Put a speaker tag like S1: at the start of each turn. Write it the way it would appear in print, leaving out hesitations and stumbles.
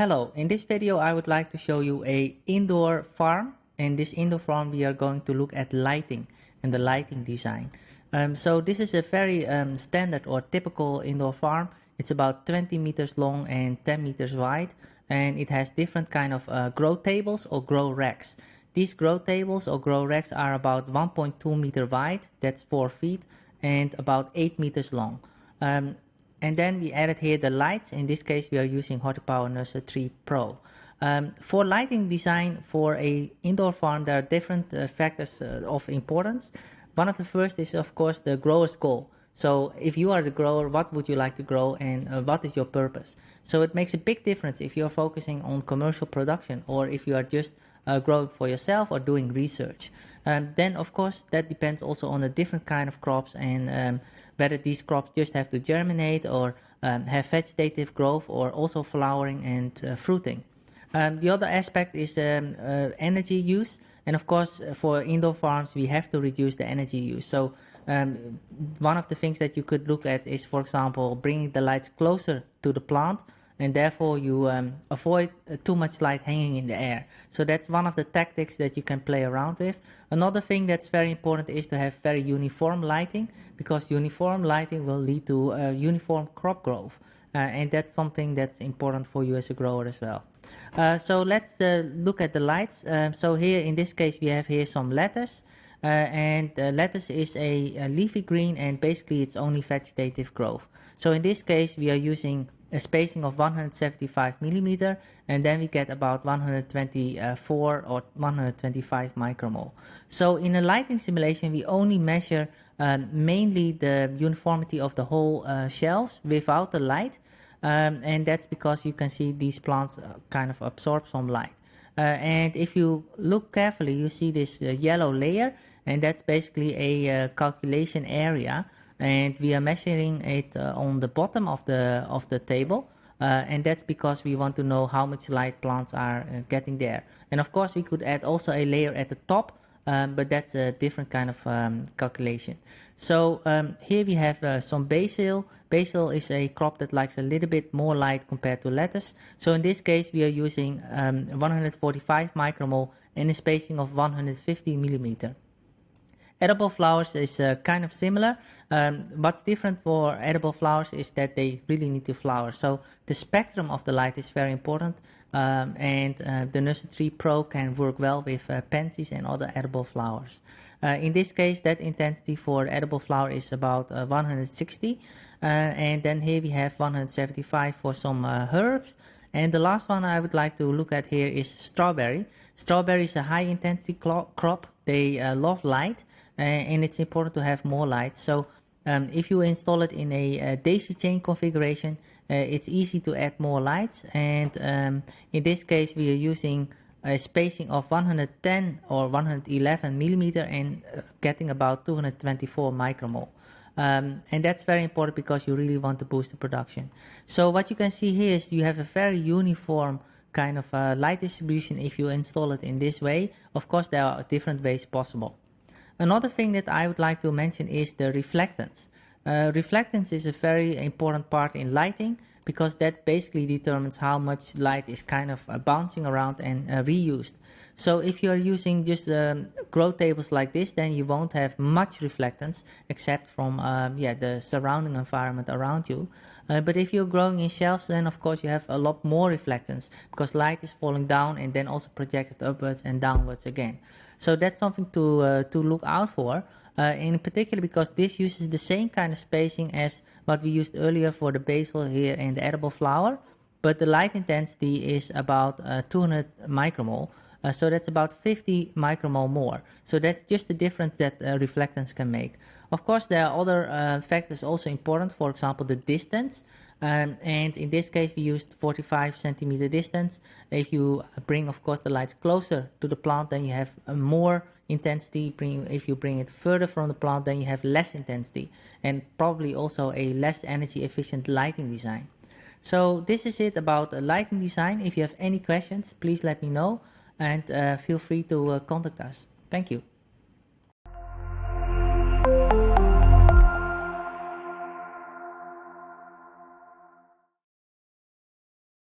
S1: Hello, in this video I would like to show you a indoor farm. In this indoor farm we are going to look at lighting and the lighting design. So this is a very standard or typical indoor farm. It's about 20 meters long and 10 meters wide, and it has different kind of grow tables or grow racks. These grow tables or grow racks are about 1.2 meter wide, that's 4 feet, and about 8 meters long. And then we added here the lights. In this case we are using HortiPower Nursery 3 Pro. For lighting design for a indoor farm, there are different factors of importance. One of the first is of course the grower's goal. So if you are the grower, what would you like to grow, and what is your purpose? So it makes a big difference if you're focusing on commercial production or if you are just growing for yourself or doing research. Then of course that depends also on the different kind of crops, and whether these crops just have to germinate or have vegetative growth or also flowering and fruiting. The other aspect is energy use, and of course for indoor farms we have to reduce the energy use. So one of the things that you could look at is, for example, bringing the lights closer to the plant, and therefore you avoid too much light hanging in the air. So that's one of the tactics that you can play around with. Another thing that's very important is to have very uniform lighting, because uniform lighting will lead to uniform crop growth, and that's something that's important for you as a grower as well. So let's look at the lights. So here in this case we have here some lettuce, and lettuce is a leafy green, and basically it's only vegetative growth. So in this case we are using a spacing of 175 millimeter, and then we get about 124 or 125 micromole. So in a lighting simulation we only measure mainly the uniformity of the whole shelves without the light, and that's because you can see these plants kind of absorb some light. And if you look carefully you see this yellow layer, and that's basically a calculation area, and we are measuring it on the bottom of the table, and that's because we want to know how much light plants are getting there. And of course we could add also a layer at the top, but that's a different kind of calculation. So here we have some basil. Basil is a crop that likes a little bit more light compared to lettuce. So in this case we are using 145 micromole and a spacing of 150 millimeter. Edible flowers is kind of similar. What's different for edible flowers is that they really need to flower. So the spectrum of the light is very important, and the Nursery 3 Pro can work well with pansies and other edible flowers. In this case that intensity for edible flower is about 160, and then here we have 175 for some herbs. And the last one I would like to look at here is strawberry. Strawberry is a high intensity crop. They love light, and it's important to have more light. So if you install it in a daisy chain configuration, it's easy to add more lights, and in this case we are using a spacing of 110 or 111 millimeter and getting about 224 micromole. And that's very important because you really want to boost the production. So what you can see here is you have a very uniform kind of light distribution if you install it in this way. Of course there are different ways possible. Another thing that I would like to mention is the reflectance. Reflectance is a very important part in lighting, because that basically determines how much light is kind of bouncing around and reused. So if you are using just grow tables like this, then you won't have much reflectance except from the surrounding environment around you. But if you're growing in shelves, then of course you have a lot more reflectance, because light is falling down and then also projected upwards and downwards again. So that's something to look out for, in particular because this uses the same kind of spacing as what we used earlier for the basil here and the edible flower, but the light intensity is about 200 micromole. So that's about 50 micromole more. So that's just the difference that reflectance can make. Of course there are other factors also important, for example the distance, and in this case we used 45 centimeter distance. If you bring of course the lights closer to the plant, then you have more intensity. If you bring it further from the plant, then you have less intensity, and probably also a less energy efficient lighting design. So this is it about lighting design. If you have any questions, please let me know, and feel free to contact us. Thank you.